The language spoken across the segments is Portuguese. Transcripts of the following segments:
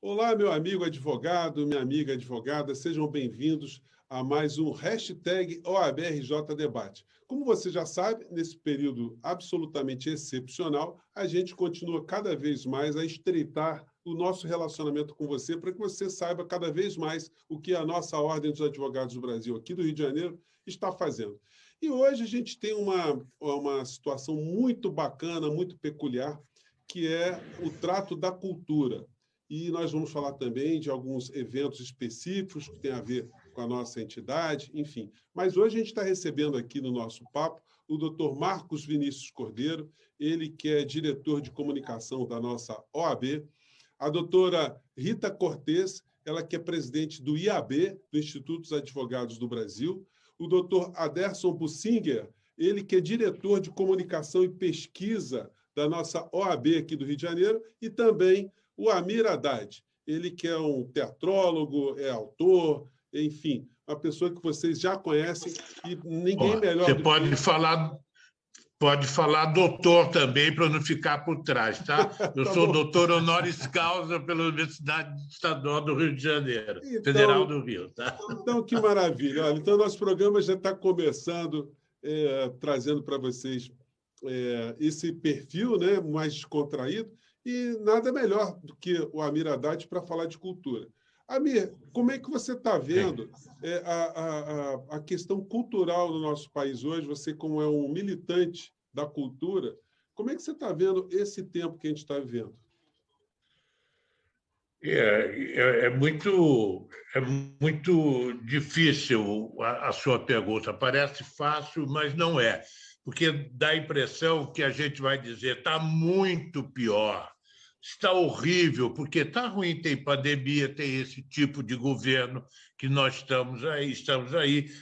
Olá, meu amigo advogado, minha amiga advogada, sejam bem-vindos a mais um hashtag OABRJ Debate. Como você já sabe, nesse período absolutamente excepcional, a gente continua cada vez mais a estreitar o nosso relacionamento com você para que você saiba cada vez mais o que a nossa Ordem dos Advogados do Brasil, aqui do Rio de Janeiro, está fazendo. E hoje a gente tem uma situação muito bacana, muito peculiar, que é o trato da cultura. E nós vamos falar também de alguns eventos específicos que têm a ver com a nossa entidade, enfim. Mas hoje a gente está recebendo aqui no nosso papo o Dr. Marcos Vinícius Cordeiro, ele que é diretor de comunicação da nossa OAB, a doutora Rita Cortes, ela que é presidente do IAB, do Instituto dos Advogados do Brasil, o doutor Aderson Bussinger, ele que é diretor de comunicação e pesquisa da nossa OAB aqui do Rio de Janeiro, e também o Amir Haddad, ele que é um teatrólogo, é autor, enfim, uma pessoa que vocês já conhecem e ninguém melhor você do pode falar doutor também, para não ficar por trás, tá? Eu Tá sou bom. doutor honoris causa pela Universidade Estadual do Rio de Janeiro, Então, Federal do Rio, tá? Então, que maravilha. Olha, então, nosso programa já está começando, trazendo para vocês esse perfil, né, mais descontraído, e nada melhor do que o Amir Haddad para falar de cultura. Amir, como é que você está vendo a questão cultural no nosso país hoje? Você, como é um militante da cultura, como é que você está vendo esse tempo que a gente está vivendo? É muito difícil a sua pergunta. Parece fácil, mas não é, porque dá a impressão que a gente vai dizer está muito pior, está horrível, porque está ruim, tem pandemia, tem esse tipo de governo que nós estamos aí,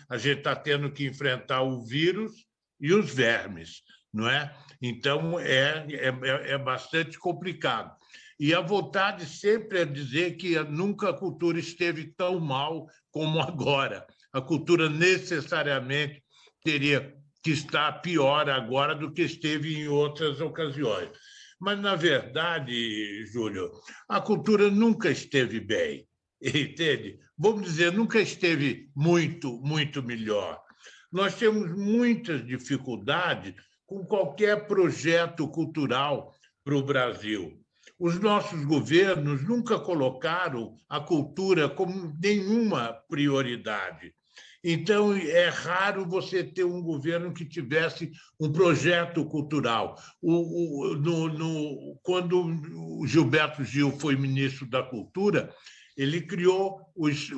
a gente está tendo que enfrentar o vírus e os vermes, não é? Então, é bastante complicado. E a vontade sempre é dizer que nunca a cultura esteve tão mal como agora. A cultura necessariamente teria que estar pior agora do que esteve em outras ocasiões. Mas, na verdade, Júlio, a cultura nunca esteve bem, entende? Vamos dizer, nunca esteve muito, muito melhor. Nós temos muitas dificuldades com qualquer projeto cultural para o Brasil. Os nossos governos nunca colocaram a cultura como nenhuma prioridade. Então, é raro você ter um governo que tivesse um projeto cultural. Quando o Gilberto Gil foi ministro da Cultura, ele criou os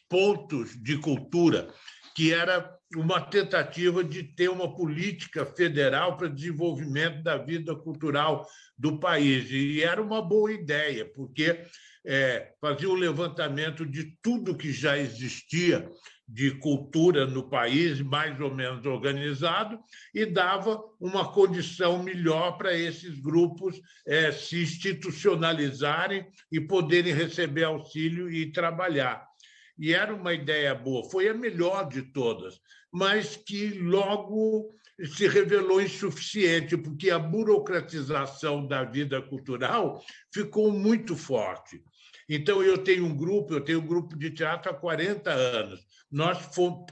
pontos de cultura, que era uma tentativa de ter uma política federal para desenvolvimento da vida cultural do país. E era uma boa ideia, porque fazia um levantamento de tudo que já existia de cultura no país, mais ou menos organizado, e dava uma condição melhor para esses grupos se institucionalizarem e poderem receber auxílio e trabalhar. E era uma ideia boa, foi a melhor de todas, mas que logo se revelou insuficiente, porque a burocratização da vida cultural ficou muito forte. Então, eu tenho um grupo de teatro há 40 anos. Nós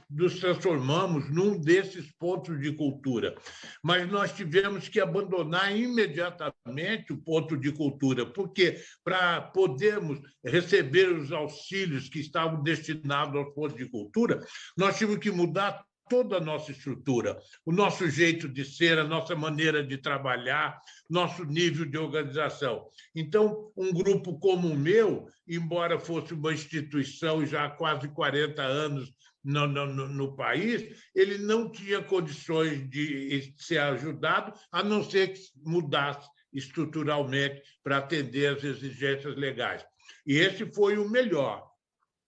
nos transformamos num desses pontos de cultura, mas nós tivemos que abandonar imediatamente o ponto de cultura, porque para podermos receber os auxílios que estavam destinados aos pontos de cultura, nós tivemos que mudar toda a nossa estrutura, o nosso jeito de ser, a nossa maneira de trabalhar, nosso nível de organização. Então, um grupo como o meu, embora fosse uma instituição já há quase 40 anos no país, ele não tinha condições de ser ajudado, a não ser que mudasse estruturalmente para atender às exigências legais. E esse foi o melhor.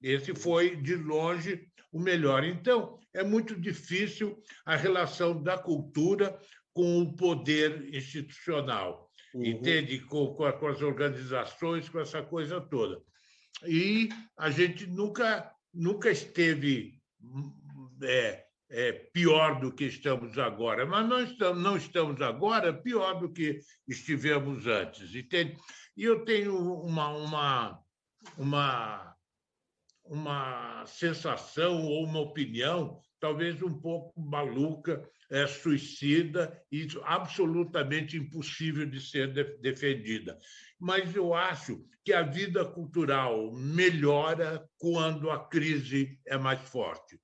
Esse foi, de longe, o melhor. Então, é muito difícil a relação da cultura com o poder institucional, entende? Com as organizações, com essa coisa toda. E a gente nunca esteve pior do que estamos agora, mas nós não estamos agora pior do que estivemos antes, entende? E eu tenho uma uma sensação ou uma opinião talvez um pouco maluca, suicida e absolutamente impossível de ser defendida. Mas eu acho que a vida cultural melhora quando a crise é mais forte.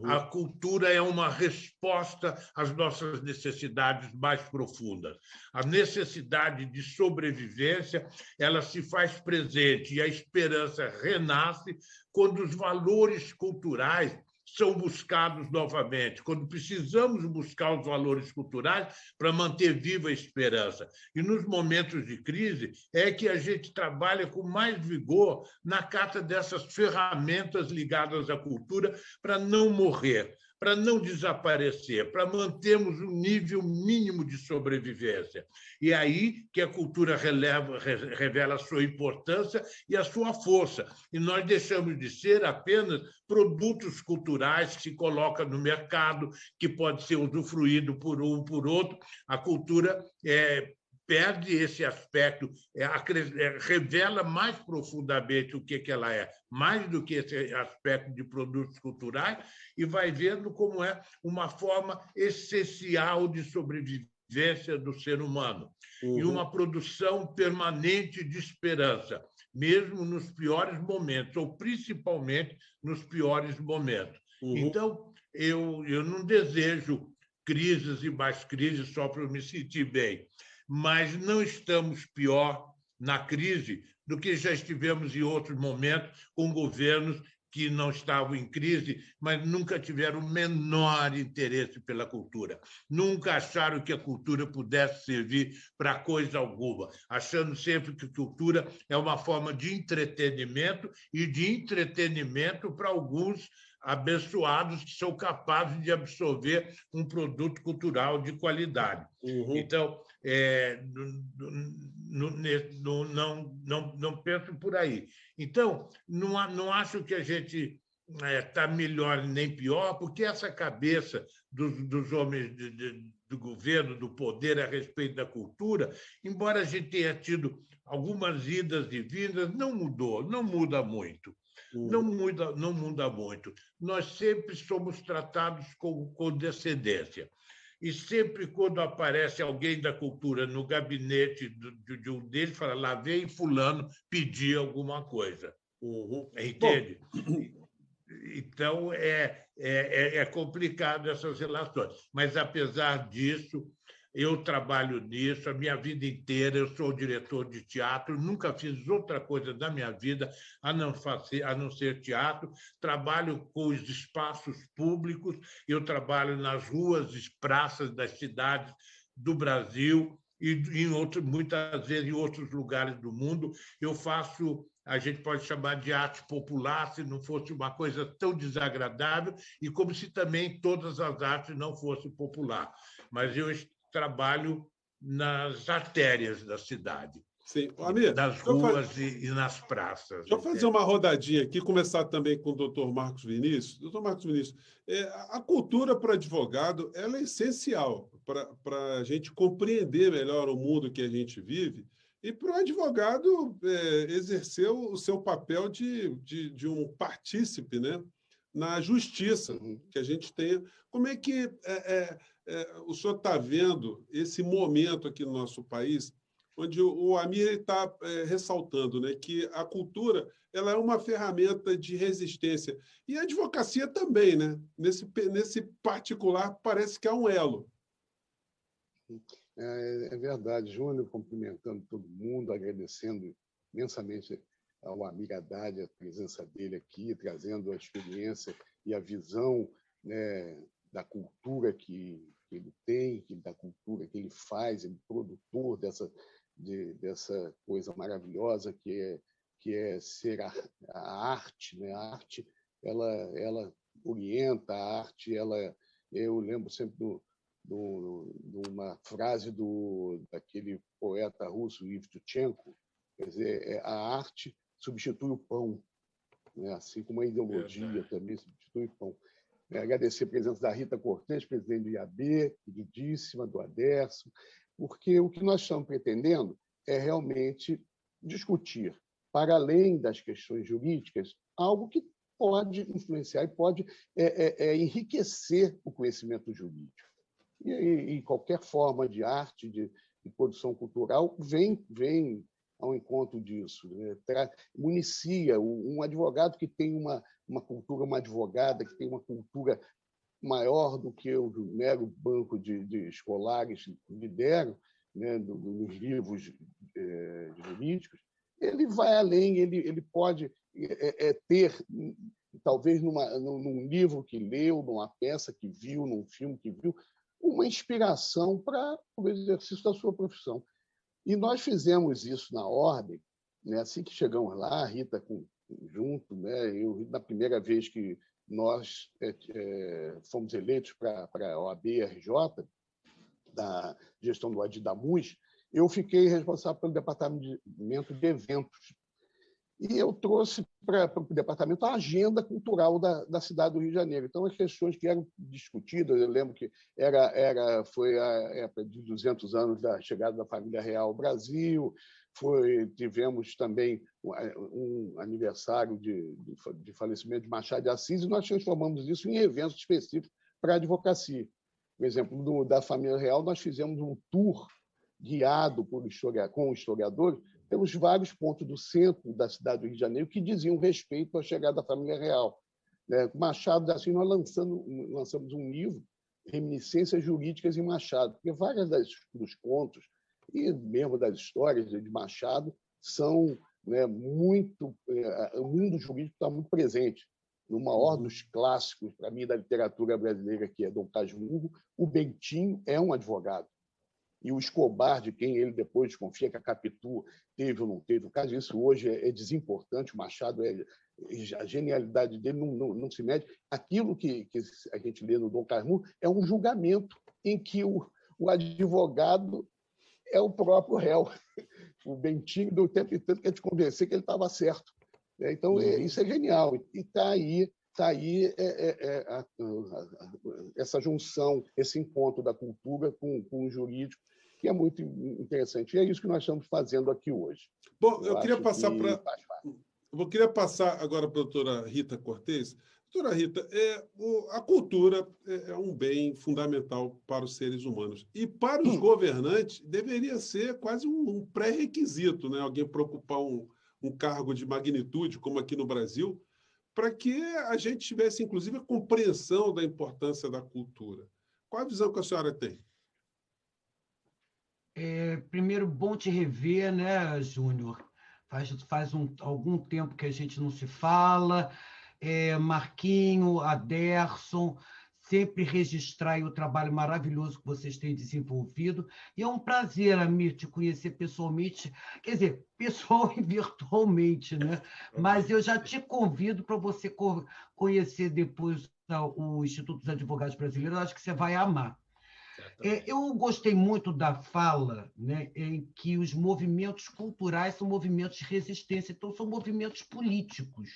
A cultura é uma resposta às nossas necessidades mais profundas. A necessidade de sobrevivência, ela se faz presente e a esperança renasce quando os valores culturais são buscados novamente, quando precisamos buscar os valores culturais para manter viva a esperança. E nos momentos de crise é que a gente trabalha com mais vigor na cata dessas ferramentas ligadas à cultura para não morrer, para não desaparecer, para mantermos um nível mínimo de sobrevivência. E é aí que a cultura revela a sua importância e a sua força. E nós deixamos de ser apenas produtos culturais que se colocam no mercado, que pode ser usufruído por um, por outro. A cultura perde esse aspecto, revela mais profundamente o que ela é, mais do que esse aspecto de produtos culturais, e vai vendo como é uma forma essencial de sobrevivência do ser humano, e uma produção permanente de esperança, mesmo nos piores momentos, ou principalmente nos piores momentos. Então, eu não desejo crises e mais crises só para eu me sentir bem, mas não estamos pior na crise do que já estivemos em outros momentos com governos que não estavam em crise, mas nunca tiveram o menor interesse pela cultura. Nunca acharam que a cultura pudesse servir para coisa alguma, achando sempre que cultura é uma forma de entretenimento e de entretenimento para alguns abençoados que são capazes de absorver um produto cultural de qualidade. Então, não penso por aí. Então, não acho que a gente está melhor nem pior, porque essa cabeça dos homens do governo, do poder a respeito da cultura, embora a gente tenha tido algumas idas e vindas, não mudou, não muda muito. Não muda muito. Nós sempre somos tratados com condescendência. E sempre quando aparece alguém da cultura no gabinete de um deles, fala, lá vem fulano pedir alguma coisa. Entende? Bom, então, é complicado essas relações. Mas, apesar disso, eu trabalho nisso a minha vida inteira. Eu sou diretor de teatro, nunca fiz outra coisa da minha vida a não ser teatro. Trabalho com os espaços públicos, eu trabalho nas ruas e praças das cidades do Brasil e muitas vezes em outros lugares do mundo. Eu faço, a gente pode chamar de arte popular, se não fosse uma coisa tão desagradável, e como se também todas as artes não fossem popular. Mas eu trabalho nas artérias da cidade. Sim. Amir, nas ruas e nas praças. Deixa eu fazer uma rodadinha aqui, começar também com o doutor Marcos Vinícius. Doutor Marcos Vinícius, a cultura para advogado ela é essencial para a gente compreender melhor o mundo que a gente vive e para o advogado exercer o seu papel de um partícipe, né, na justiça que a gente tem. Como é que o senhor está vendo esse momento aqui no nosso país, onde o Amir está ressaltando, né, que a cultura ela é uma ferramenta de resistência. E a advocacia também, né? Nesse particular, parece que há um elo. É verdade, Júnior, cumprimentando todo mundo, agradecendo imensamente ao Amir Haddad a presença dele aqui, trazendo a experiência e a visão, né, da cultura que ele tem, da cultura que ele faz, ele é produtor dessa coisa maravilhosa que é ser a arte, né? A arte, ela orienta, a arte, eu lembro sempre de uma frase daquele poeta russo Iv Tuchenko, quer dizer, a arte substitui o pão, né? Assim como a ideologia também substitui o pão. Agradecer a presença da Rita Cortez, presidente do IAB, queridíssima, do Aderson, porque o que nós estamos pretendendo é realmente discutir para além das questões jurídicas, algo que pode influenciar e pode enriquecer o conhecimento jurídico. E qualquer forma de arte, de produção cultural, vem ao encontro disso, né? Municia um advogado que tem uma cultura, uma advogada que tem uma cultura maior do que o mero banco de escolares lhe deram, né, nos livros jurídicos. Ele vai além, ele pode ter, talvez num livro que leu, numa peça que viu, num filme que viu, uma inspiração para o exercício da sua profissão. E nós fizemos isso na Ordem, né? Assim que chegamos lá, a Rita junto, né? Eu, na primeira vez que nós fomos eleitos para a OAB-RJ, da gestão do Adi Damus, eu fiquei responsável pelo departamento de eventos. E eu trouxe para o departamento a agenda cultural da cidade do Rio de Janeiro. Então, as questões que eram discutidas, eu lembro que foi a época de 200 anos da chegada da família real ao Brasil, tivemos também um aniversário de falecimento de Machado de Assis, e nós transformamos isso em eventos específicos para a advocacia. Por exemplo, da família real, nós fizemos um tour guiado com historiadores pelos vários pontos do centro da cidade do Rio de Janeiro que diziam respeito à chegada da família real. Machado, assim, nós lançamos um livro, Reminiscências Jurídicas em Machado, porque vários dos contos e mesmo das histórias de Machado são, né, muito... o mundo jurídico está muito presente. No maior dos clássicos, para mim, da literatura brasileira, que é Dom Casmurro, o Bentinho é um advogado. E o Escobar, de quem ele depois desconfia que a Capitu teve ou não teve, o caso disso hoje é desimportante, o Machado, a genialidade dele não se mede. Aquilo que a gente lê no Dom Casmurro é um julgamento em que o advogado é o próprio réu. O Bentinho deu tempo e tanto que a gente convencer que ele estava certo. Então, isso é genial. E está aí essa junção, esse encontro da cultura com o jurídico, que é muito interessante. E é isso que nós estamos fazendo aqui hoje. Bom, eu queria passar para... Eu queria passar agora para a doutora Rita Cortez. Doutora Rita, a cultura é um bem fundamental para os seres humanos. E para os governantes, deveria ser quase um pré-requisito, né? Alguém para ocupar um cargo de magnitude, como aqui no Brasil, para que a gente tivesse, inclusive, a compreensão da importância da cultura. Qual a visão que a senhora tem? Primeiro, bom te rever, né, Júnior? Faz algum tempo que a gente não se fala. Marquinho, Aderson, sempre registrar o trabalho maravilhoso que vocês têm desenvolvido. E é um prazer, Amir, te conhecer pessoalmente, quer dizer, pessoal e virtualmente, né? Mas eu já te convido para você conhecer depois o Instituto dos Advogados Brasileiros, acho que você vai amar. Eu gostei muito da fala, né, em que os movimentos culturais são movimentos de resistência, então são movimentos políticos,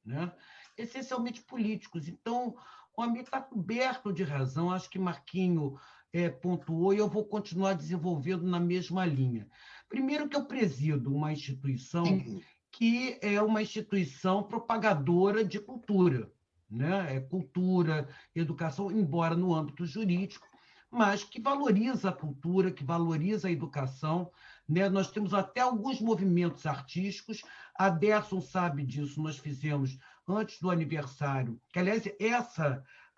né? Essencialmente políticos. Então, o Amir está coberto de razão, acho que Marquinho pontuou, e eu vou continuar desenvolvendo na mesma linha. Primeiro que eu presido uma instituição que é uma instituição propagadora de cultura, né? Cultura, educação, embora no âmbito jurídico, mas que valoriza a cultura, que valoriza a educação, né? Nós temos até alguns movimentos artísticos, a Derson sabe disso, nós fizemos antes do aniversário, que, aliás,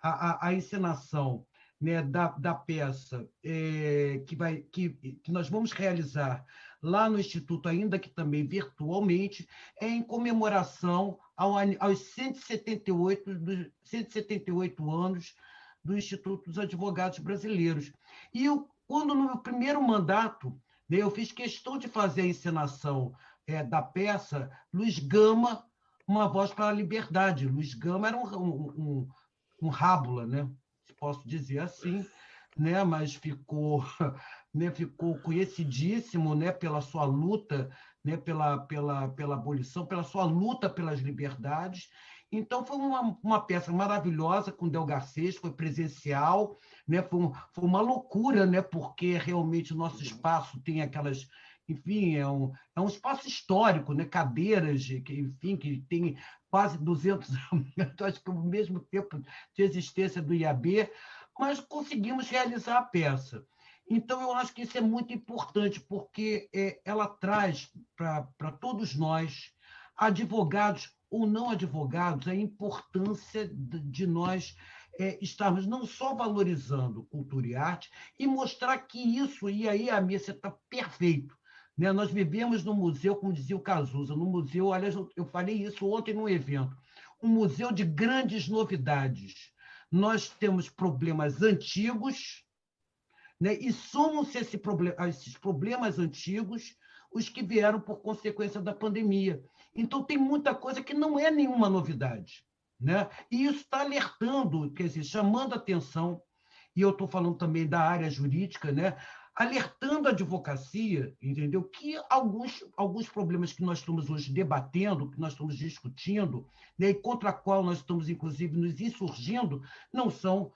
a encenação, né, da peça que nós vamos realizar lá no Instituto, ainda que também virtualmente, em comemoração aos 178 anos do Instituto dos Advogados Brasileiros. E quando no meu primeiro mandato, né, eu fiz questão de fazer a encenação da peça Luiz Gama, Uma Voz para a Liberdade. Luiz Gama era um rábula, né, se posso dizer assim, né, mas ficou conhecidíssimo, né, pela sua luta, né, pela abolição, pela sua luta pelas liberdades. Então, foi uma peça maravilhosa com Del Garcês, foi presencial, né? Foi uma loucura, né? Porque realmente o nosso espaço tem aquelas enfim, é um espaço histórico, né? Cadeiras, enfim, que tem quase 200 anos, acho que o mesmo tempo de existência do IAB, mas conseguimos realizar a peça. Então, eu acho que isso é muito importante, porque ela traz para todos nós, advogados ou não advogados, a importância de nós estarmos não só valorizando cultura e arte, e mostrar que isso, e aí, a minha, você está perfeito. Né? Nós vivemos no museu, como dizia o Cazuza, no museu, aliás, eu falei isso ontem num evento, um museu de grandes novidades. Nós temos problemas antigos, né? E somam-se esses problemas antigos os que vieram por consequência da pandemia. Então, tem muita coisa que não é nenhuma novidade. Né? E isso está alertando, quer dizer, chamando a atenção, e eu estou falando também da área jurídica, né? Alertando a advocacia, entendeu? Que alguns problemas que nós estamos hoje debatendo, que nós estamos discutindo, né? E contra a qual nós estamos, inclusive, nos insurgindo, não são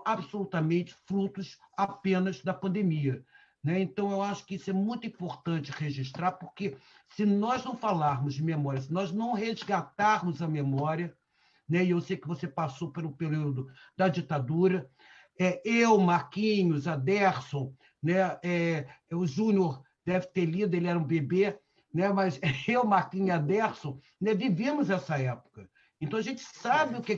absolutamente frutos apenas da pandemia. Né? Então, eu acho que isso é muito importante registrar, porque se nós não falarmos de memória, se nós não resgatarmos a memória, né? E eu sei que você passou pelo período da ditadura, eu, Marquinhos, Aderson, né? O Júnior deve ter lido, ele era um bebê, né? Mas eu, Marquinhos e Aderson, né? Vivemos essa época. Então, a gente sabe o que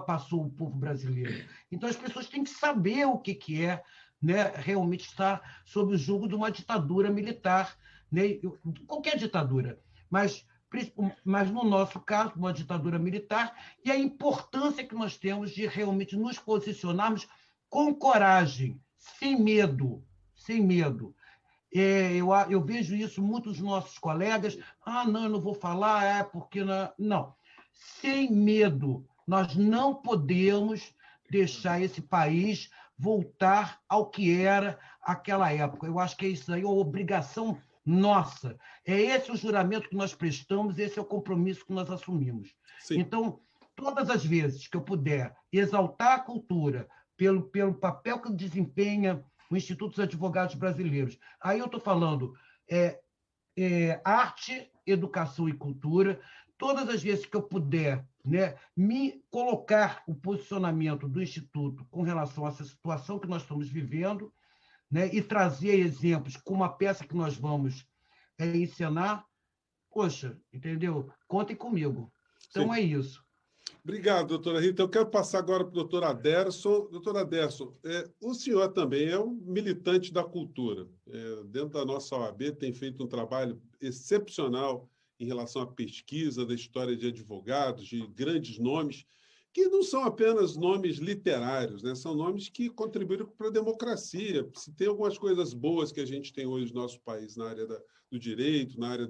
passou o povo brasileiro. Então, as pessoas têm que saber o que é, né, realmente estar sob o jugo de uma ditadura militar, né, qualquer ditadura, mas no nosso caso, uma ditadura militar, e a importância que nós temos de realmente nos posicionarmos com coragem, sem medo, sem medo. Eu vejo isso muitos nossos colegas, não, eu não vou falar, porque não. Não. Sem medo. Nós não podemos deixar esse país voltar ao que era aquela época. Eu acho que isso aí é uma obrigação nossa. É esse o juramento que nós prestamos, esse é o compromisso que nós assumimos. Sim. Então, todas as vezes que eu puder exaltar a cultura pelo papel que desempenha o Instituto dos Advogados Brasileiros, aí eu estou falando arte, educação e cultura, todas as vezes que eu puder, né, me colocar o posicionamento do Instituto com relação a essa situação que nós estamos vivendo, né, e trazer exemplos como a peça que nós vamos encenar, poxa, entendeu? Contem comigo. Então, Sim. É isso. Obrigado, doutora Rita. Eu quero passar agora para o doutor Aderson. Doutor Aderson, o senhor também é um militante da cultura. Dentro da nossa OAB tem feito um trabalho excepcional em relação à pesquisa da história de advogados, de grandes nomes, que não são apenas nomes literários, né? São nomes que contribuíram para a democracia. Se tem algumas coisas boas que a gente tem hoje no nosso país na área do direito, na área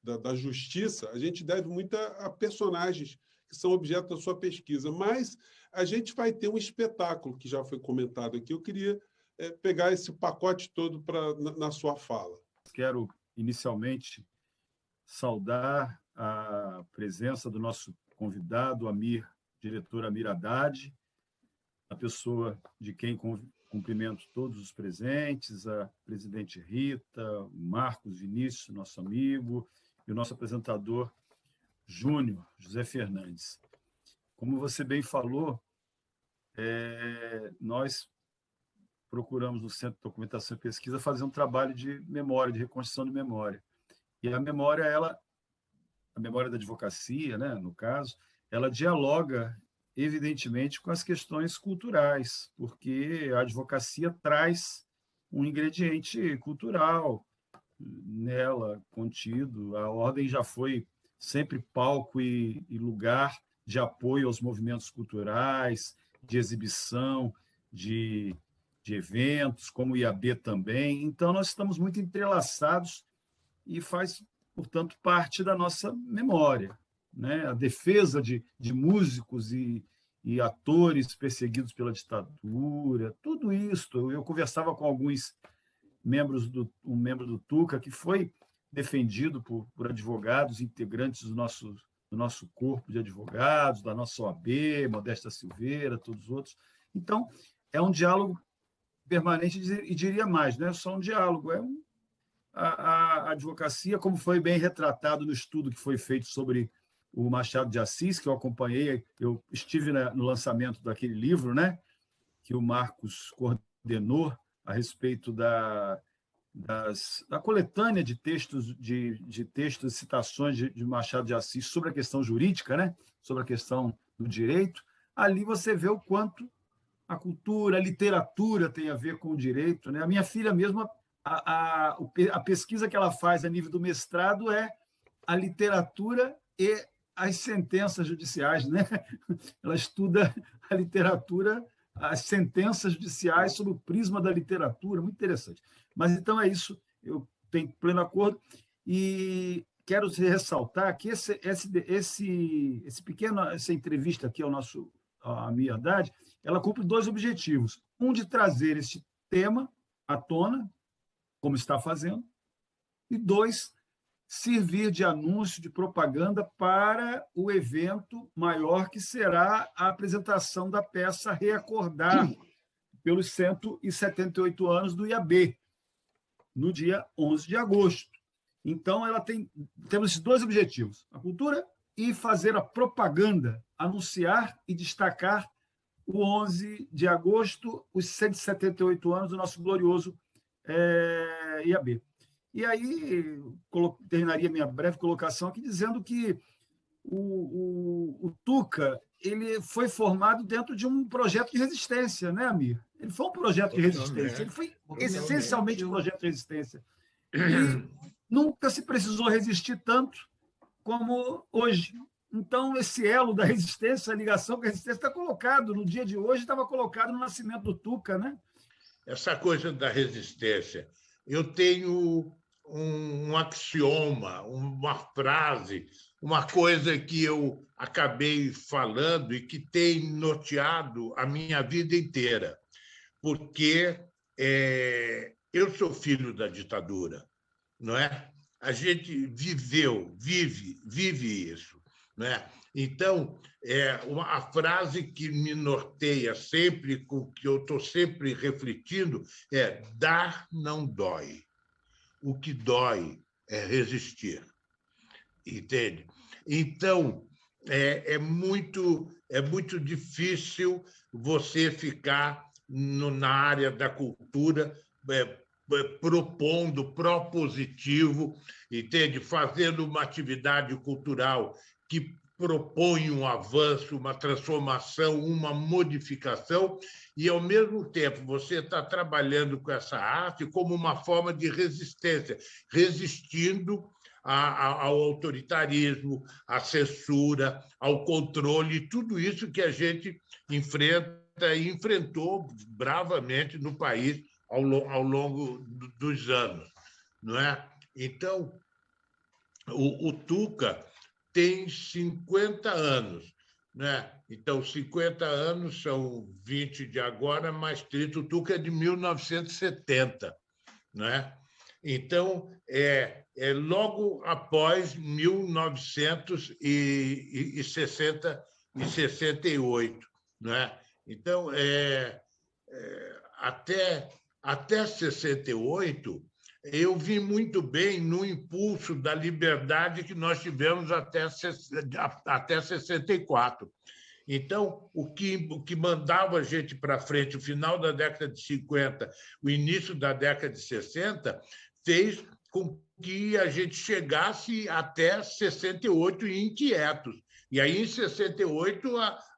da justiça, a gente deve muito a personagens que são objeto da sua pesquisa. Mas a gente vai ter um espetáculo, que já foi comentado aqui. Eu queria pegar esse pacote todo na sua fala. Quero, inicialmente, saudar a presença do nosso convidado, diretor Amir Haddad, a pessoa de quem cumprimento todos os presentes, a presidente Rita, o Marcos Vinícius, nosso amigo, e o nosso apresentador Júnior, José Fernandes. Como você bem falou, nós procuramos no Centro de Documentação e Pesquisa fazer um trabalho de memória, de reconstrução de memória. E a memória, a memória da advocacia, né, no caso, ela dialoga, evidentemente, com as questões culturais, porque a advocacia traz um ingrediente cultural nela contido. A ordem já foi sempre palco e lugar de apoio aos movimentos culturais, de exibição, de eventos, como o IAB também. Então, nós estamos muito entrelaçados e faz, portanto, parte da nossa memória. Né? A defesa de músicos e atores perseguidos pela ditadura, tudo isso. Eu conversava com alguns um membro do TUCA, que foi defendido por advogados integrantes do nosso corpo de advogados, da nossa OAB, Modesta Silveira, todos os outros. Então, é um diálogo permanente, e diria mais, não é só um diálogo, é a advocacia, como foi bem retratado no estudo que foi feito sobre o Machado de Assis, que eu acompanhei, eu estive no lançamento daquele livro, né, que o Marcos coordenou a respeito da coletânea de textos, de textos, citações de Machado de Assis sobre a questão jurídica, né, sobre a questão do direito. Ali você vê o quanto a cultura, a literatura tem a ver com o direito, né? A minha filha mesmo, a pesquisa que ela faz a nível do mestrado é a literatura e as sentenças judiciais, né? Ela estuda a literatura, as sentenças judiciais sob o prisma da literatura, muito interessante. Mas então é isso, eu tenho pleno acordo e quero ressaltar que essa entrevista aqui à minha idade, ela cumpre 2 objetivos. Um, de trazer esse tema à tona, como está fazendo, e 2, servir de anúncio, de propaganda para o evento maior, que será a apresentação da peça Reacordar, pelos 178 anos do IAB, no dia 11 de agosto. Então, temos esses 2 objetivos, a cultura e fazer a propaganda, anunciar e destacar o 11 de agosto, os 178 anos do nosso glorioso IAB. E aí, terminaria minha breve colocação aqui dizendo que o Tuca ele foi formado dentro de um projeto de resistência, né, Amir? Ele foi um projeto de resistência, ele foi essencialmente um projeto de resistência. E nunca se precisou resistir tanto como hoje. Então, esse elo da resistência, a ligação com a resistência está colocado, no dia de hoje, estava colocado no nascimento do Tuca, né? Essa coisa da resistência. Eu tenho um axioma, uma frase, uma coisa que eu acabei falando e que tem norteado a minha vida inteira, porque eu sou filho da ditadura, não é? A gente vive isso, não é? Então, a frase que me norteia sempre, com que eu estou sempre refletindo, é: dar não dói. O que dói é resistir. Entende? Então, é muito difícil você ficar na área da cultura propondo, propositivo, entende? Fazendo uma atividade cultural que propõe um avanço, uma transformação, uma modificação, e, ao mesmo tempo, você está trabalhando com essa arte como uma forma de resistência, resistindo ao autoritarismo, à censura, ao controle, tudo isso que a gente enfrenta e enfrentou bravamente no país ao longo dos anos, não é? Então, o Tuca tem 50 anos, né? Então, 50 anos são 20 de agora, mais 30. O Tuca é de 1970, né? Então, logo após 1968, né? Então, até 68, eu vi muito bem no impulso da liberdade que nós tivemos até 64. Então, o que mandava a gente para frente, o final da década de 50, o início da década de 60, fez com que a gente chegasse até 68 inquietos. E aí, em 68,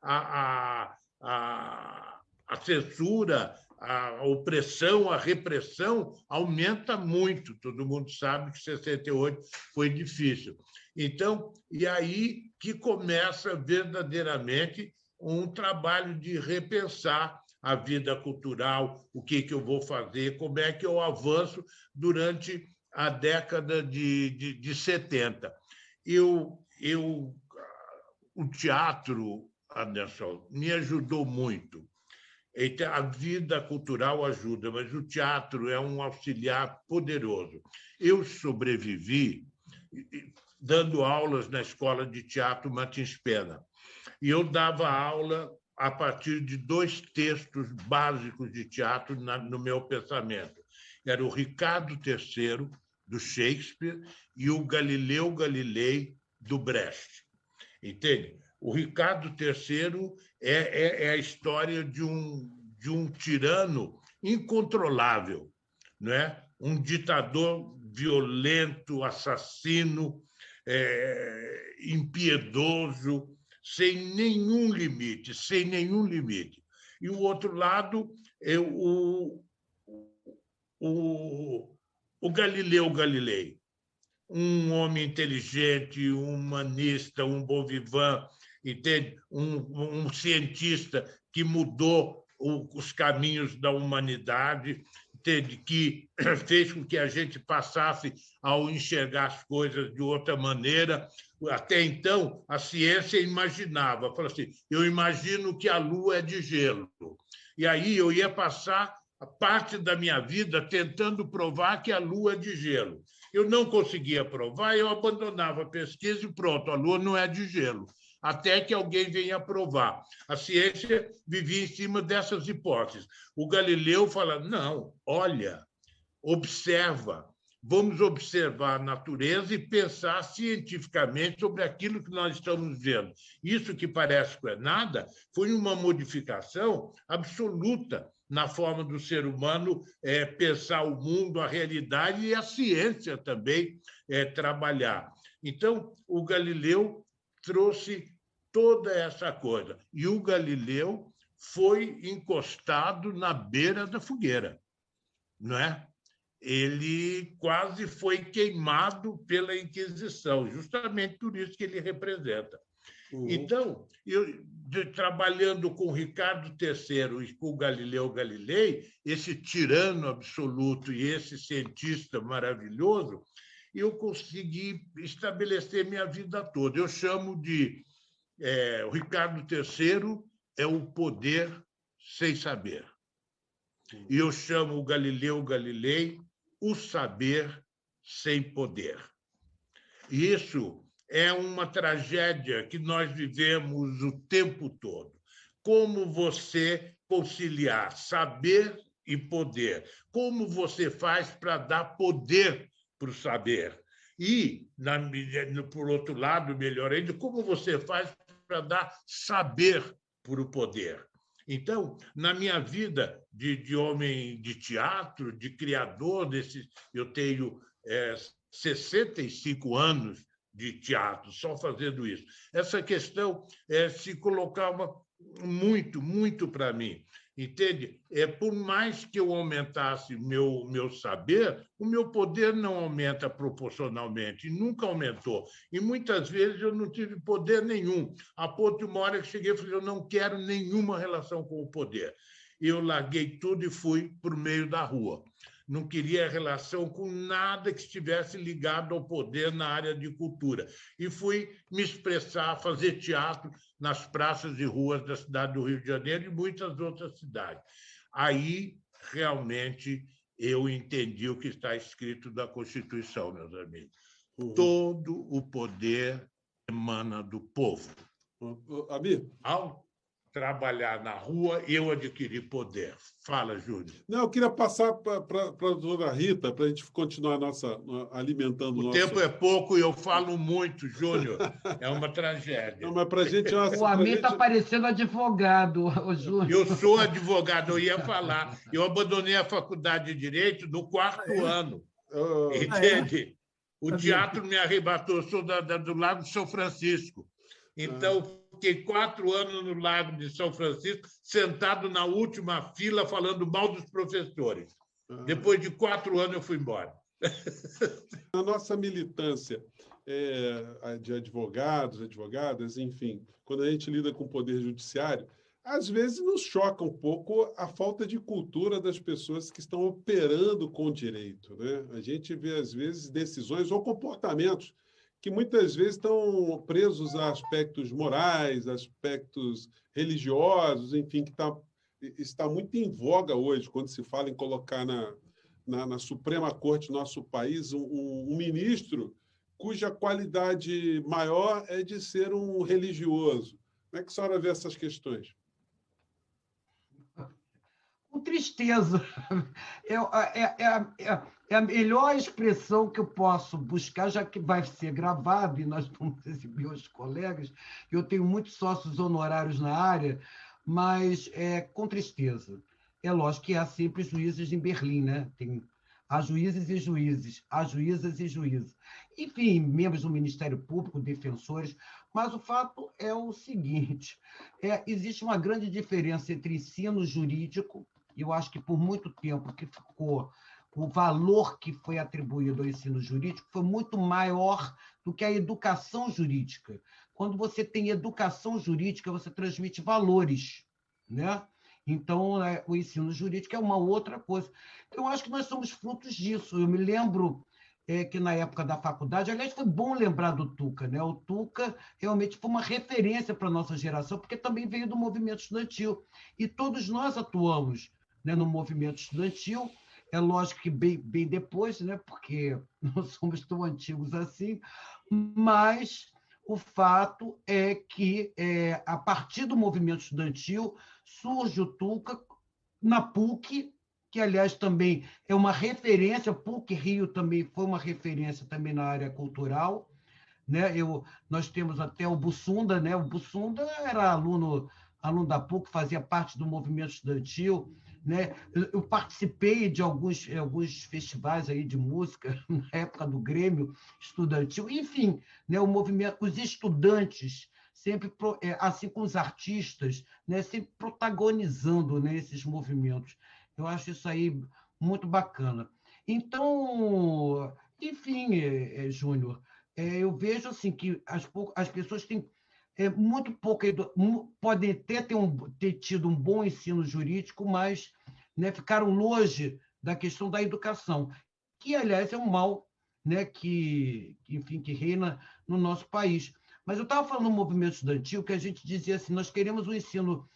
a censura, a opressão, a repressão aumenta muito. Todo mundo sabe que 68 foi difícil. Então, e aí que começa verdadeiramente um trabalho de repensar a vida cultural, o que eu vou fazer, como é que eu avanço durante a década de 70. O teatro, Anderson, me ajudou muito. A vida cultural ajuda, mas o teatro é um auxiliar poderoso. Eu sobrevivi dando aulas na Escola de Teatro Martins Pena. E eu dava aula a partir de 2 textos básicos de teatro no meu pensamento. Era o Ricardo III do Shakespeare, e o Galileu Galilei, do Brecht. Entende? O Ricardo III é a história de um tirano incontrolável, não é? Um ditador violento, assassino, impiedoso, sem nenhum limite, sem nenhum limite. E o outro lado é o Galileu Galilei, um homem inteligente, um humanista, um bon vivant, entende? Um cientista que mudou os caminhos da humanidade, entende? Que fez com que a gente passasse a enxergar as coisas de outra maneira. Até então, a ciência imaginava, falou assim, eu imagino que a Lua é de gelo. E aí eu ia passar a parte da minha vida tentando provar que a Lua é de gelo. Eu não conseguia provar, eu abandonava a pesquisa e pronto, a Lua não é de gelo, até que alguém venha provar. A ciência vivia em cima dessas hipóteses. O Galileu fala, não, olha, observa, vamos observar a natureza e pensar cientificamente sobre aquilo que nós estamos vendo. Isso que parece que é nada, foi uma modificação absoluta na forma do ser humano pensar o mundo, a realidade e a ciência também trabalhar. Então, o Galileu trouxe toda essa coisa. E o Galileu foi encostado na beira da fogueira, não é? Ele quase foi queimado pela Inquisição, justamente por isso que ele representa. Então, trabalhando com Ricardo III e com Galileu Galilei, esse tirano absoluto e esse cientista maravilhoso, eu consegui estabelecer minha vida toda. Eu chamo de... o Ricardo III é o poder sem saber. E eu chamo o Galileu Galilei o saber sem poder. E isso é uma tragédia que nós vivemos o tempo todo. Como você conciliar saber e poder? Como você faz para dar poder para o saber? E, por outro lado, melhor ainda, como você faz para dar saber para o poder? Então, na minha vida de homem de teatro, de criador, eu tenho 65 anos de teatro, só fazendo isso. Essa questão se colocava muito, muito para mim. Entende? Por mais que eu aumentasse meu saber, o meu poder não aumenta proporcionalmente, nunca aumentou. E muitas vezes eu não tive poder nenhum. A ponto de uma hora que cheguei e falei, eu não quero nenhuma relação com o poder. Eu larguei tudo e fui para o meio da rua. Não queria relação com nada que estivesse ligado ao poder na área de cultura. E fui me expressar, fazer teatro nas praças e ruas da cidade do Rio de Janeiro e muitas outras cidades. Aí, realmente, eu entendi o que está escrito na Constituição, meus amigos. Todo o poder emana do povo. Amir? Ao trabalhar na rua, eu adquiri poder. Fala, Júlio. Não, eu queria passar para a doutora Rita, para a gente continuar alimentando o nosso... O tempo é pouco e eu falo muito, Júnior. É uma tragédia. Não, mas para a gente... O Amir está parecendo advogado, Júnior. Eu sou advogado, eu ia falar. Eu abandonei a faculdade de Direito no 4º ano. Entende? O teatro me arrebatou. Eu sou do Lago de São Francisco. Então, fiquei 4 anos no Lago de São Francisco, sentado na última fila, falando mal dos professores. Depois de 4 anos, eu fui embora. A nossa militância de advogados, advogadas, enfim, quando a gente lida com o poder judiciário, às vezes nos choca um pouco a falta de cultura das pessoas que estão operando com o direito, né? A gente vê, às vezes, decisões ou comportamentos que muitas vezes estão presos a aspectos morais, aspectos religiosos, enfim, que está muito em voga hoje, quando se fala em colocar na Suprema Corte do nosso país um ministro cuja qualidade maior é de ser um religioso. Como é que a senhora vê essas questões? Com tristeza. É a melhor expressão que eu posso buscar, já que vai ser gravado e nós vamos exibir os colegas. Eu tenho muitos sócios honorários na área, mas com tristeza. É lógico que há sempre juízes em Berlim, né? Há juízes e juízes, há juízas e juízes. Enfim, membros do Ministério Público, defensores, mas o fato é o seguinte, existe uma grande diferença entre ensino jurídico, eu acho que por muito tempo que ficou o valor que foi atribuído ao ensino jurídico foi muito maior do que a educação jurídica. Quando você tem educação jurídica, você transmite valores, né? Então, o ensino jurídico é uma outra coisa. Eu acho que nós somos frutos disso. Eu me lembro que na época da faculdade, aliás, foi bom lembrar do Tuca, né? O Tuca realmente foi uma referência para a nossa geração, porque também veio do movimento estudantil. E todos nós atuamos, né, no movimento estudantil. É lógico que bem depois, né? Porque não somos tão antigos assim, mas o fato é que, a partir do movimento estudantil, surge o Tuca na PUC, que, aliás, também é uma referência, PUC-Rio também foi uma referência também na área cultural, né? Nós temos até o Bussunda, né? O Bussunda era aluno da PUC, fazia parte do movimento estudantil, né? Eu participei de alguns festivais aí de música na época do Grêmio Estudantil, enfim, né? O movimento, os estudantes sempre, assim como os artistas, né? Sempre protagonizando, né, esses movimentos. Eu acho isso aí muito bacana. Então, enfim, Júnior, eu vejo assim que as pessoas têm muito pouco, podem ter tido um bom ensino jurídico, mas, né, ficaram longe da questão da educação, que, aliás, é um mal, né, enfim, que reina no nosso país. Mas eu estava falando no movimento estudantil que a gente dizia assim, nós queremos um ensino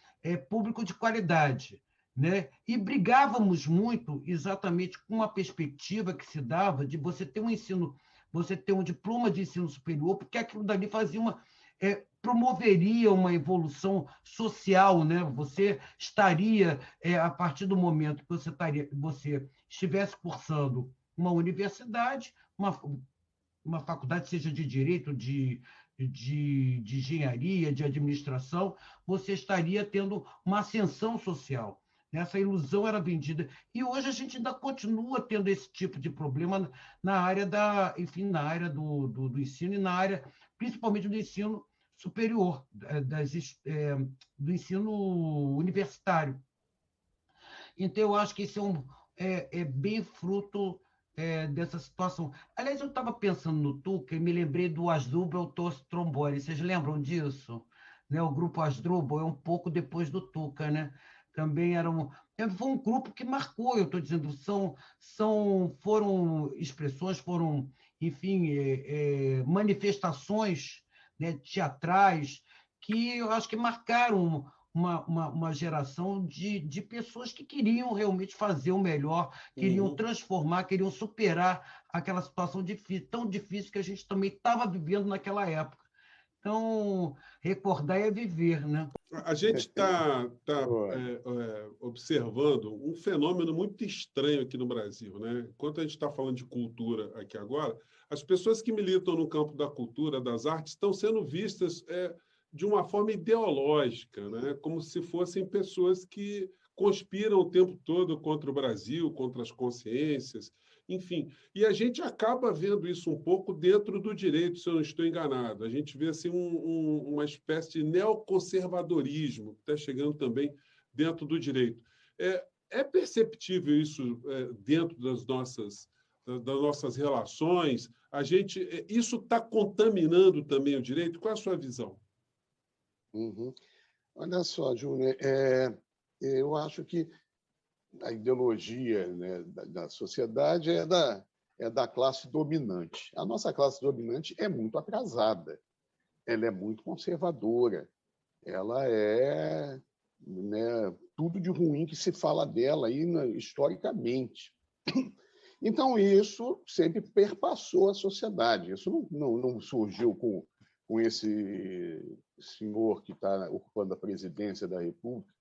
público de qualidade, né? E brigávamos muito exatamente com uma perspectiva que se dava de você ter um diploma de ensino superior, porque aquilo dali promoveria uma evolução social, né? Você estaria, a partir do momento que você estivesse cursando uma universidade, uma faculdade, seja de direito, de engenharia, de administração, você estaria tendo uma ascensão social. Essa ilusão era vendida. E hoje a gente ainda continua tendo esse tipo de problema na área na área do ensino e na área, principalmente do ensino superior, do ensino universitário. Então, eu acho que isso é bem fruto dessa situação. Aliás, eu estava pensando no Tuca e me lembrei do Asdrubal Tosse Trombone. Vocês lembram disso? Né? O grupo Asdrubal é um pouco depois do Tuca, né? Também foi um grupo que marcou, eu estou dizendo, foram expressões, foram, enfim, manifestações, né, teatrais, que eu acho que marcaram uma geração de pessoas que queriam realmente fazer o melhor, queriam transformar, queriam superar aquela situação tão difícil que a gente também estava vivendo naquela época. Então, recordar é viver, né? A gente está observando um fenômeno muito estranho aqui no Brasil, né? Enquanto a gente está falando de cultura aqui agora, as pessoas que militam no campo da cultura, das artes, estão sendo vistas de uma forma ideológica, né? Como se fossem pessoas que conspiram o tempo todo contra o Brasil, contra as consciências, enfim. E a gente acaba vendo isso um pouco dentro do direito, se eu não estou enganado. A gente vê assim, uma espécie de neoconservadorismo que está chegando também dentro do direito. É perceptível isso dentro das nossas relações? Isso está contaminando também o direito? Qual é a sua visão? Uhum. Olha só, Júnior, eu acho que a ideologia, né, da sociedade é da classe dominante. A nossa classe dominante é muito atrasada, ela é muito conservadora, ela né, tudo de ruim que se fala dela aí, historicamente. Então, isso sempre perpassou a sociedade. Isso não surgiu com esse senhor que está ocupando a presidência da República,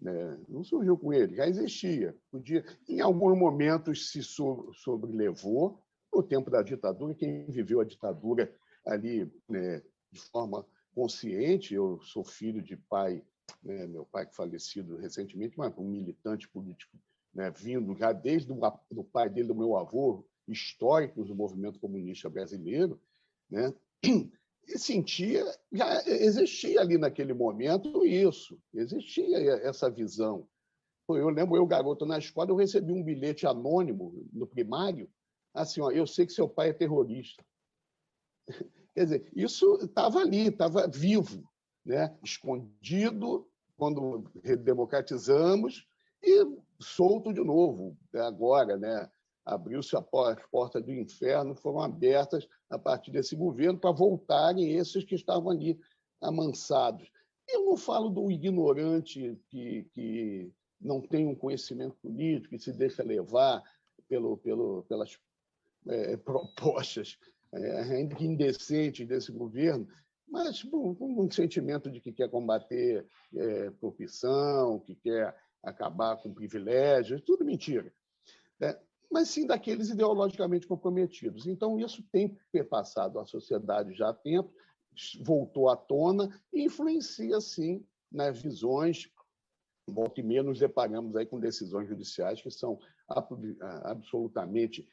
né? Não surgiu com ele, já existia. Podia, em alguns momentos se sobrelevou. No tempo da ditadura, quem viveu a ditadura ali, né, de forma consciente, eu sou filho de pai, né, meu pai falecido recentemente, mas um militante político, né, vindo já desde do pai dele, do meu avô, históricos do movimento comunista brasileiro, né, e sentia, já existia ali naquele momento isso, existia essa visão. Eu lembro, eu, garoto, na escola, eu recebi um bilhete anônimo no primário, assim, ó, eu sei que seu pai é terrorista. Quer dizer, isso estava ali, estava vivo, né? Escondido quando redemocratizamos e solto de novo agora, né? Abriu-se as portas do inferno, foram abertas a partir desse governo para voltarem esses que estavam ali amansados. Eu não falo do ignorante que não tem um conhecimento político e se deixa levar pelas propostas ainda que indecentes desse governo, mas com um sentimento de que quer combater corrupção, que quer acabar com privilégios, tudo mentira. Né? Mas sim daqueles ideologicamente comprometidos. Então, isso tem perpassado a sociedade já há tempo, voltou à tona e influencia, sim, nas visões. Volta e meia nos deparamos aí com decisões judiciais que são absolutamente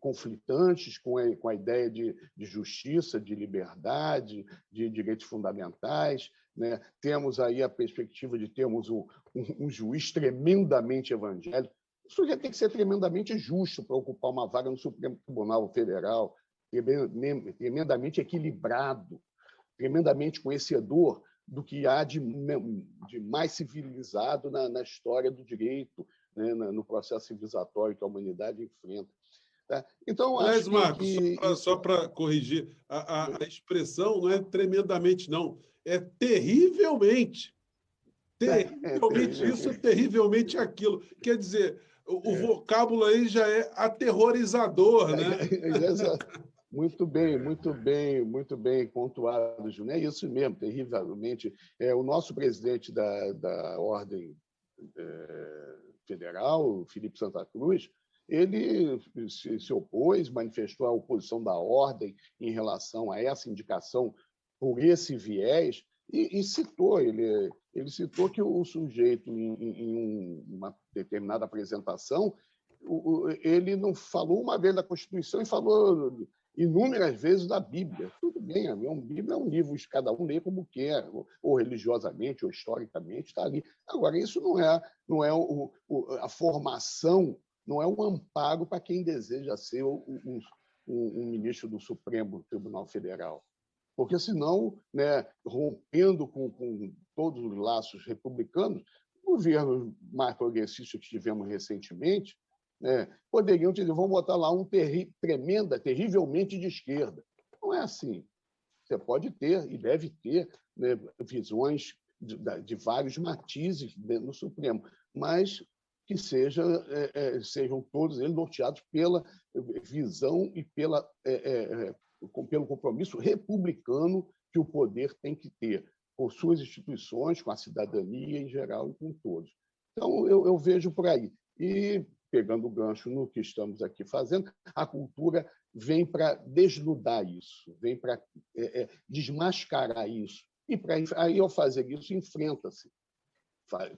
conflitantes com a ideia de justiça, de liberdade, de direitos fundamentais. Né? Temos aí a perspectiva de termos um juiz tremendamente evangélico. O sujeito tem que ser tremendamente justo para ocupar uma vaga no Supremo Tribunal Federal, tremendamente equilibrado, tremendamente conhecedor do que há de mais civilizado na história do direito, né, no processo civilizatório que a humanidade enfrenta. Tá? Então, Aliás, acho Marcos, que só para corrigir, a expressão não é tremendamente, não, é terrivelmente. Terrivelmente isso, terrivelmente aquilo. Quer dizer, o vocábulo aí já é aterrorizador, né? Muito bem pontuado, Júnior. É isso mesmo, terrivelmente. O nosso presidente da Ordem Federal, o Felipe Santa Cruz, ele se opôs, manifestou a oposição da Ordem em relação a essa indicação por esse viés e citou, ele citou que o sujeito, em uma determinada apresentação, ele não falou uma vez da Constituição e falou inúmeras vezes da Bíblia. Tudo bem, a Bíblia é um livro que cada um lê como quer, ou religiosamente, ou historicamente, está ali. Agora, isso não é a formação, não é um amparo para quem deseja ser um ministro do Supremo Tribunal Federal. Porque, senão, né, rompendo com todos os laços republicanos, governos mais progressistas que tivemos recentemente, né, poderiam dizer, vamos botar lá um terrivelmente de esquerda. Não é assim. Você pode ter e deve ter, né, visões de vários matizes no Supremo, mas que sejam todos eles norteados pela visão e pelo compromisso republicano que o poder tem que ter com suas instituições, com a cidadania em geral e com todos. Então, eu vejo por aí. E, pegando o gancho no que estamos aqui fazendo, a cultura vem para desnudar isso, vem para desmascarar isso. E, aí, ao fazer isso, enfrenta-se.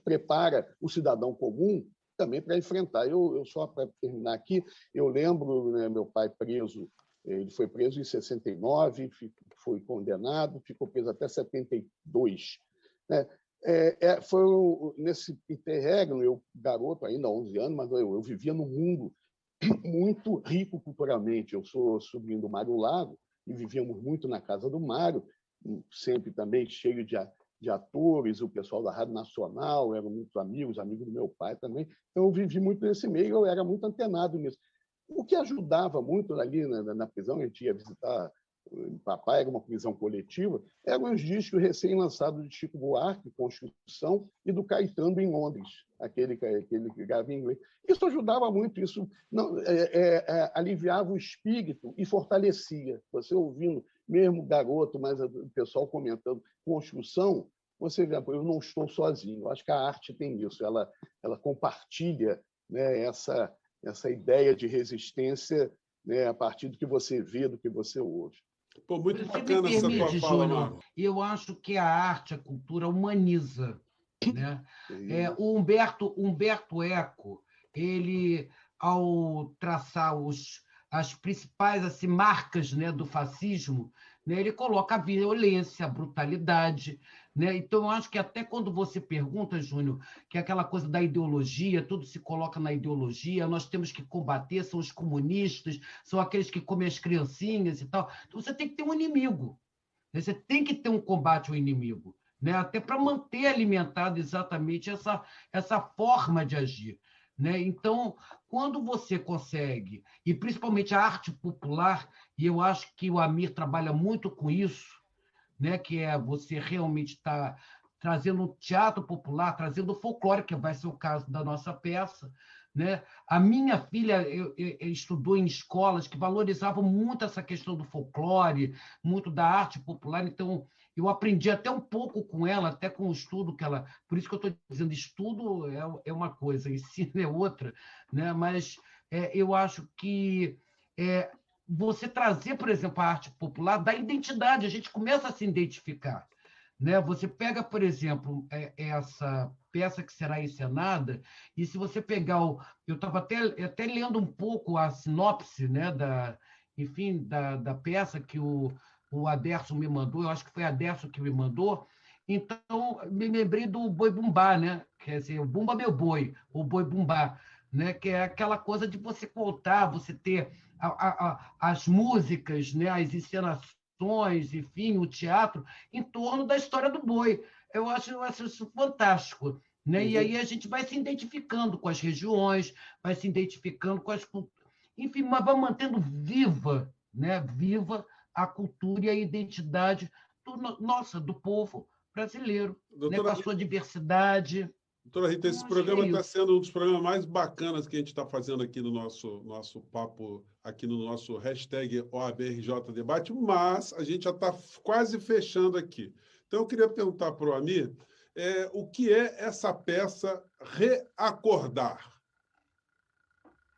Prepara o cidadão comum também para enfrentar. Eu só para terminar aqui, eu lembro, né, meu pai preso, ele foi preso em 69, foi condenado, ficou preso até 72. Né? Foi nesse interregno, eu, garoto ainda, 11 anos, mas eu vivia num mundo muito rico culturalmente. Eu sou sobrinho do Mário Lago e vivíamos muito na casa do Mário, sempre também cheio de atores, o pessoal da Rádio Nacional, eram muitos amigos do meu pai também. Então, eu vivi muito nesse meio, eu era muito antenado nisso. O que ajudava muito ali na prisão, a gente ia visitar o papai, era uma prisão coletiva, eram os discos recém-lançados de Chico Buarque, Constituição, e do Caetano em Londres, aquele que gravava em inglês. Isso ajudava muito, isso aliviava o espírito e fortalecia. Você ouvindo, mesmo garoto, mas o pessoal comentando Constituição, você vê, eu não estou sozinho. Eu acho que a arte tem isso, ela compartilha, né, essa ideia de resistência, né, a partir do que você vê, do que você ouve. Pô, muito Você me bacana essa tua permite, fala, Júnior, Marco. eu acho que a arte, a cultura humaniza, né? O Humberto Eco, ele, ao traçar as principais assim, marcas, né, do fascismo, né, ele coloca a violência, a brutalidade, né? Então, eu acho que até quando você pergunta, Júnior, que é aquela coisa da ideologia, tudo se coloca na ideologia, nós temos que combater, são os comunistas, são aqueles que comem as criancinhas e tal. Então, você tem que ter um inimigo, né? Você tem que ter um combate ao inimigo, né? Até para manter alimentado exatamente essa forma de agir, né? Então, quando você consegue, e principalmente a arte popular, e eu acho que o Amir trabalha muito com isso, né? Que é você realmente estar trazendo um teatro popular, trazendo o folclore, que vai ser o caso da nossa peça, né? A minha filha estudou em escolas que valorizavam muito essa questão do folclore, muito da arte popular, então eu aprendi até um pouco com ela, até com o estudo que ela... Por isso que eu estou dizendo, estudo é uma coisa, ensino é outra, né? Mas eu acho que você trazer, por exemplo, a arte popular dá identidade, a gente começa a se identificar, né? Você pega, por exemplo, essa peça que será encenada, e se você pegar eu estava até lendo um pouco a sinopse, né, da peça que o Aderson me mandou, eu acho que foi Aderson que me mandou, então me lembrei do Boi Bumbá, né? Quer dizer, o Bumba Meu Boi, o Boi Bumbá, né? Que é aquela coisa de você contar, você ter as músicas, né? As encenações, enfim, o teatro, em torno da história do boi. Eu acho isso fantástico, né? E aí a gente vai se identificando com as regiões, vai se identificando com as... Enfim, mas vai mantendo viva, né? Viva a cultura e a identidade do povo brasileiro, né? Com a sua diversidade. Doutora Rita, esse programa está sendo um dos programas mais bacanas que a gente está fazendo aqui no nosso papo, aqui no nosso hashtag OABRJ Debate, mas a gente já está quase fechando aqui. Então, eu queria perguntar para o Amir o que é essa peça Reacordar?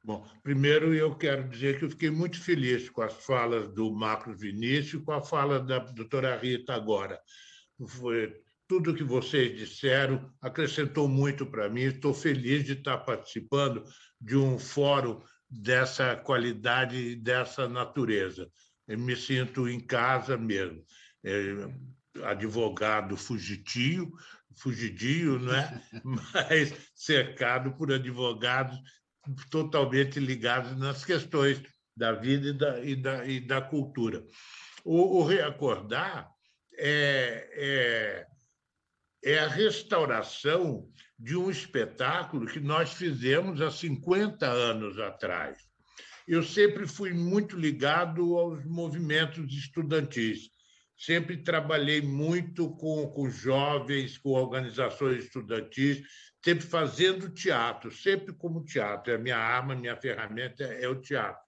Bom, primeiro eu quero dizer que eu fiquei muito feliz com as falas do Marcos Vinícius e com a fala da doutora Rita agora. Tudo que vocês disseram acrescentou muito para mim. Estou feliz de estar participando de um fórum dessa qualidade e dessa natureza. Eu me sinto em casa mesmo. Advogado fugidio, não é? Mas cercado por advogados totalmente ligados nas questões da vida e da cultura. O Reacordar é a restauração de um espetáculo que nós fizemos há 50 anos atrás. Eu sempre fui muito ligado aos movimentos estudantis. Sempre trabalhei muito com jovens, com organizações estudantis, sempre fazendo teatro, sempre como teatro. A minha arma, a minha ferramenta é o teatro.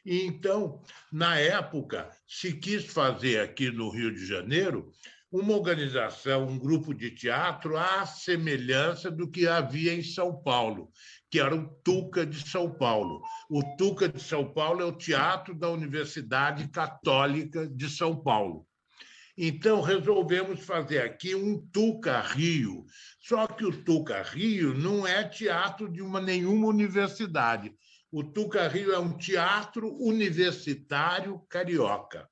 E, então, na época, se quis fazer aqui no Rio de Janeiro uma organização, um grupo de teatro à semelhança do que havia em São Paulo, que era o Tuca de São Paulo. O Tuca de São Paulo é o teatro da Universidade Católica de São Paulo. Então, resolvemos fazer aqui um Tuca Rio. Só que o Tuca Rio não é teatro de nenhuma universidade. O Tuca Rio é um teatro universitário carioca.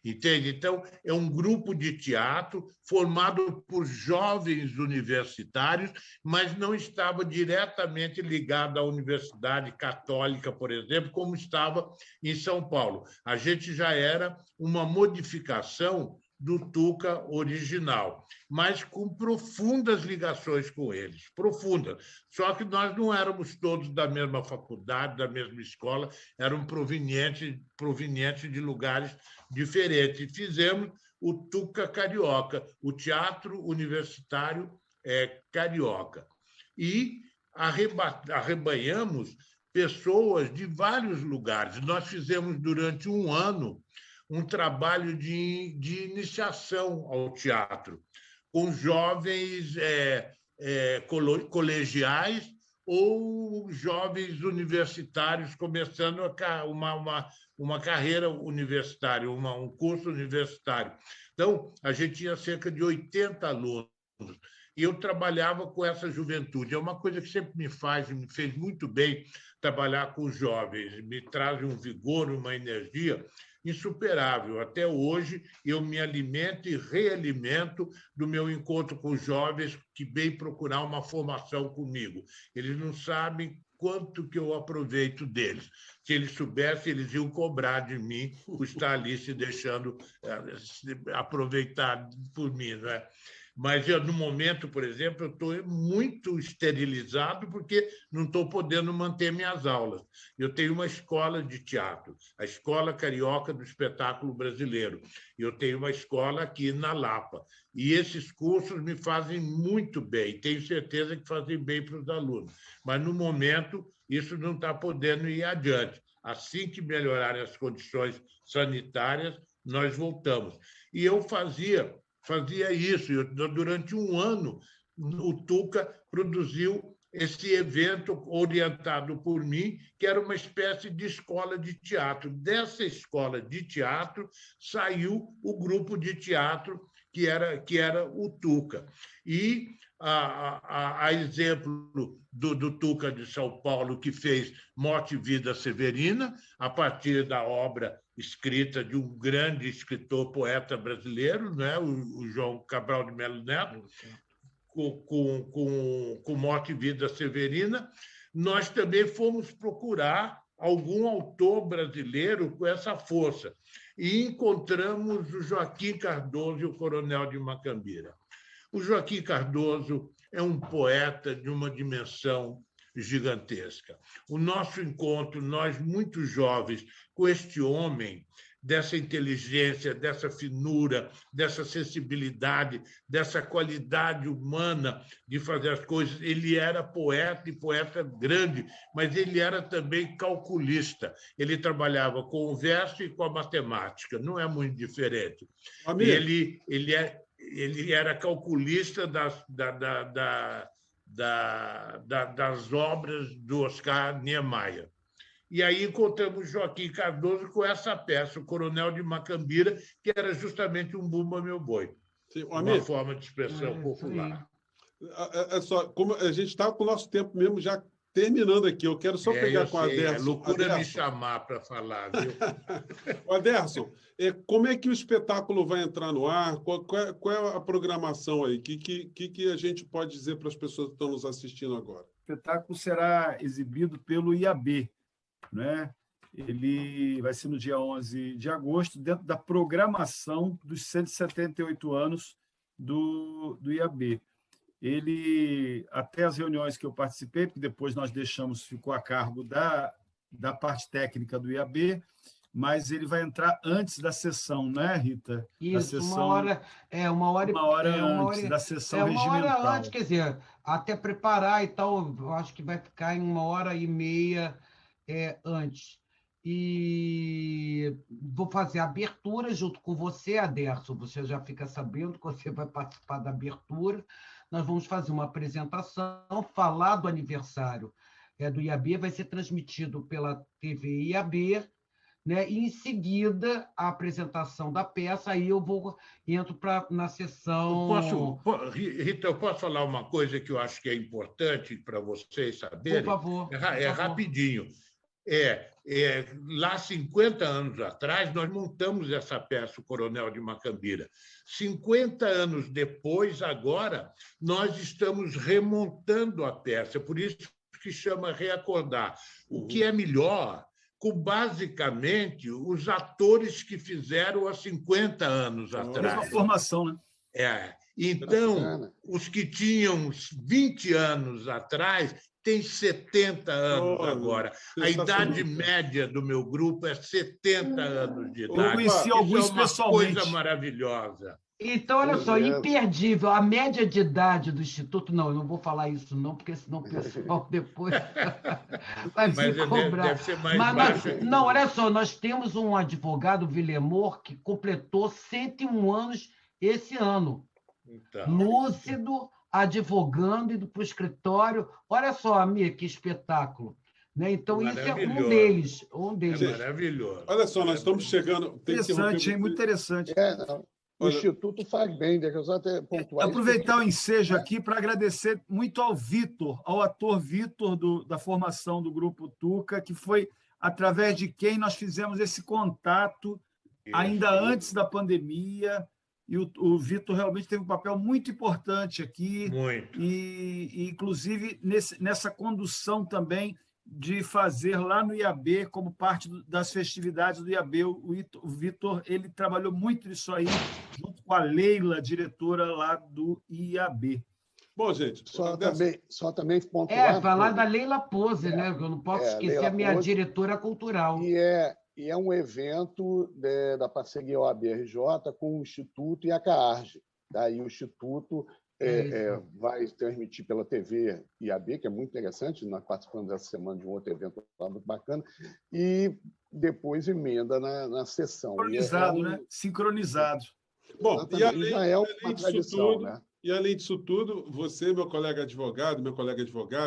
Entende? Então, é um grupo de teatro formado por jovens universitários, mas não estava diretamente ligado à Universidade Católica, por exemplo, como estava em São Paulo. A gente já era uma modificação do Tuca original, mas com profundas ligações com eles, profundas. Só que nós não éramos todos da mesma faculdade, da mesma escola, eram provenientes de lugares diferentes. Fizemos o Tuca Carioca, o Teatro Universitário Carioca. E arrebanhamos pessoas de vários lugares. Nós fizemos durante um ano um trabalho de iniciação ao teatro, com jovens colegiais ou jovens universitários começando uma carreira universitária, um curso universitário. Então, a gente tinha cerca de 80 alunos. E eu trabalhava com essa juventude. É uma coisa que sempre me fez muito bem trabalhar com os jovens. Me traz um vigor, uma energia insuperável. Até hoje, eu me alimento e realimento do meu encontro com os jovens que vêm procurar uma formação comigo. Eles não sabem quanto que eu aproveito deles. Se eles soubessem, eles iam cobrar de mim por estar ali se deixando aproveitar por mim, não é? Mas eu, no momento, por exemplo, eu estou muito esterilizado porque não estou podendo manter minhas aulas. Eu tenho uma escola de teatro, a Escola Carioca do Espetáculo Brasileiro. Eu tenho uma escola aqui na Lapa. E esses cursos me fazem muito bem. Tenho certeza que fazem bem para os alunos. Mas, no momento, isso não está podendo ir adiante. Assim que melhorarem as condições sanitárias, nós voltamos. E eu fazia isso. Durante um ano, o Tuca produziu esse evento orientado por mim, que era uma espécie de escola de teatro. Dessa escola de teatro saiu o grupo de teatro que era o Tuca. E, a exemplo do Tuca de São Paulo, que fez Morte e Vida Severina, a partir da obra escrita de um grande escritor, poeta brasileiro, né? o João Cabral de Melo Neto, com Morte e Vida Severina. Nós também fomos procurar algum autor brasileiro com essa força e encontramos o Joaquim Cardoso e o Coronel de Macambira. O Joaquim Cardoso é um poeta de uma dimensão gigantesca. O nosso encontro, nós muito jovens, com este homem, dessa inteligência, dessa finura, dessa sensibilidade, dessa qualidade humana de fazer as coisas. Ele era poeta, e poeta grande, mas ele era também calculista. Ele trabalhava com o verso e com a matemática, não é muito diferente. Ele era calculista das obras do Oscar Niemeyer. E aí encontramos Joaquim Cardoso com essa peça, o Coronel de Macambira, que era justamente um Bumba Meu Boi. Sim, uma forma de expressão popular. É só, como a gente está com o nosso tempo mesmo já terminando aqui, eu quero só pegar com o Aderson. É loucura me chamar para falar, viu? Aderson, como é que o espetáculo vai entrar no ar? Qual é a programação aí? O que a gente pode dizer para as pessoas que estão nos assistindo agora? O espetáculo será exibido pelo IAB, né? Ele vai ser no dia 11 de agosto, dentro da programação dos 178 anos do IAB. Ele, até as reuniões que eu participei, porque depois nós ficou a cargo da parte técnica do IAB, mas ele vai entrar antes da sessão, né, Rita? Isso, sessão, uma hora antes da sessão regimental. Hora antes, quer dizer, até preparar e tal, eu acho que vai ficar em 1h30 antes. E vou fazer a abertura junto com você, Aderson. Você já fica sabendo que você vai participar da abertura. Nós vamos fazer uma apresentação, falar do aniversário do IAB, vai ser transmitido pela TV IAB, né? E, em seguida, a apresentação da peça, aí eu entro na sessão... Rita, eu posso falar uma coisa que eu acho que é importante para vocês saberem? Por favor. Rapidinho. Lá, 50 anos atrás, nós montamos essa peça, o Coronel de Macambira. 50 anos depois, agora, nós estamos remontando a peça, por isso que chama Reacordar. O que é melhor, com basicamente os atores que fizeram há 50 anos atrás. Uma formação, né? Então, os que tinham 20 anos atrás têm 70 anos agora. A idade média do meu grupo é 70 anos de idade. Eu conheci alguns pessoalmente. É uma coisa maravilhosa. Então, olha só, imperdível. A média de idade do Instituto... Não, eu não vou falar isso, não, porque senão o pessoal depois vai me cobrar. Deve ser mais baixo. Não, olha só, nós temos um advogado, Villemor, que completou 101 anos esse ano. Então, lúcido, advogando, indo para o escritório. Olha só, Amir, que espetáculo. Né? Então, isso é um deles. É maravilhoso. Olha só, nós estamos chegando... Interessante, muito interessante. O Instituto faz bem, deixa eu só até pontuar. Aproveitar o ensejo aqui para agradecer muito ao Vitor, ao ator Vitor da formação do Grupo Tuca, que foi através de quem nós fizemos esse contato ainda antes da pandemia. E o Vitor realmente teve um papel muito importante aqui. Muito. E inclusive, nessa condução também de fazer lá no IAB, como parte das festividades do IAB. O Vitor, ele trabalhou muito nisso aí, junto com a Leila, diretora lá do IAB. Bom, gente... Só também pontuar... falar da Leila Pose, né? Eu não posso esquecer a minha diretora cultural. E é um evento da parceria OAB-RJ com o Instituto e a CAARGE. Daí o Instituto... vai transmitir pela TV IAB, que é muito interessante, nós participamos essa semana de um outro evento lá muito bacana, e depois emenda na sessão. Sincronizado, né? Sincronizado. Bom, já é uma tradição, né? E além disso tudo, você, meu colega advogado,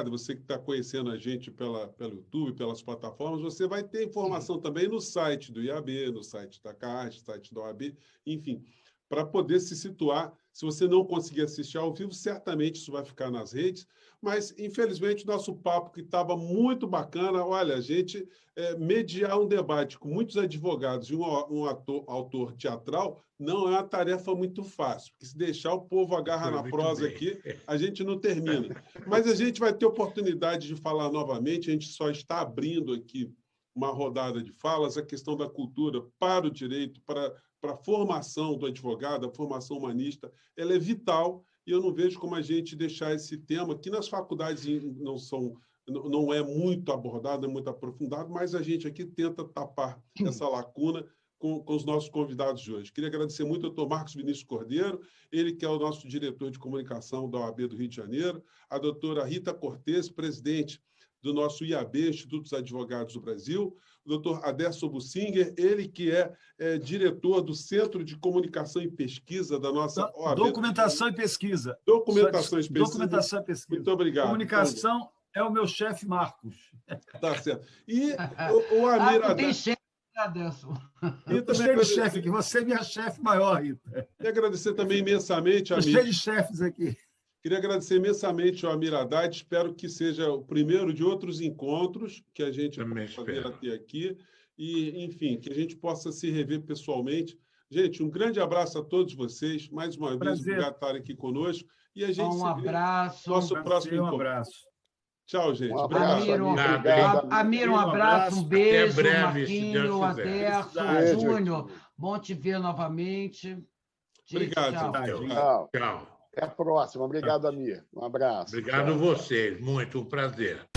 você que está conhecendo a gente pelo YouTube, pelas plataformas, você vai ter informação também no site do IAB, no site da CAARGE, no site da OAB, enfim, para poder se situar. Se você não conseguir assistir ao vivo, certamente isso vai ficar nas redes, mas, infelizmente, nosso papo que estava muito bacana, olha, a gente mediar um debate com muitos advogados e um autor teatral não é uma tarefa muito fácil, porque se deixar o povo agarra na prosa aqui, a gente não termina. Mas a gente vai ter oportunidade de falar novamente, a gente só está abrindo aqui uma rodada de falas, a questão da cultura para o direito, para a formação do advogado, a formação humanista, ela é vital, e eu não vejo como a gente deixar esse tema, que nas faculdades não é muito abordado, é muito aprofundado, mas a gente aqui tenta tapar essa lacuna com os nossos convidados de hoje. Queria agradecer muito ao Dr. Marcos Vinícius Cordeiro, ele que é o nosso diretor de comunicação da OAB do Rio de Janeiro, a doutora Rita Cortes, presidente do nosso IAB, Instituto dos Advogados do Brasil, o doutor Aderson Bussinger, ele que é diretor do Centro de Comunicação e Pesquisa da nossa OAB. Documentação e Pesquisa. Documentação e Pesquisa. Documentação e Pesquisa. Muito obrigado. Comunicação é o meu chefe, Marcos. Tá certo. E o Amir Haddad... Tem chefe, Aderson. Eu estou cheio de chefe aqui, você é minha chefe maior, Rita. E agradecer também imensamente, Amir. Estou cheio de chefes aqui. Queria agradecer imensamente ao Amir Haddad, espero que seja o primeiro de outros encontros que a gente possa vir a ter aqui e, enfim, que a gente possa se rever pessoalmente. Gente, um grande abraço a todos vocês, mais uma vez, obrigado por estarem aqui conosco. E a gente abraço. Nosso próximo encontro. Um abraço. Tchau, gente. Amir, um abraço, um beijo, breve, Marquinho, Aderson, Júnior, bom te ver novamente. Obrigado. Tchau. Até a próxima. Obrigado, Amir. Um abraço. Obrigado a vocês. Muito um prazer.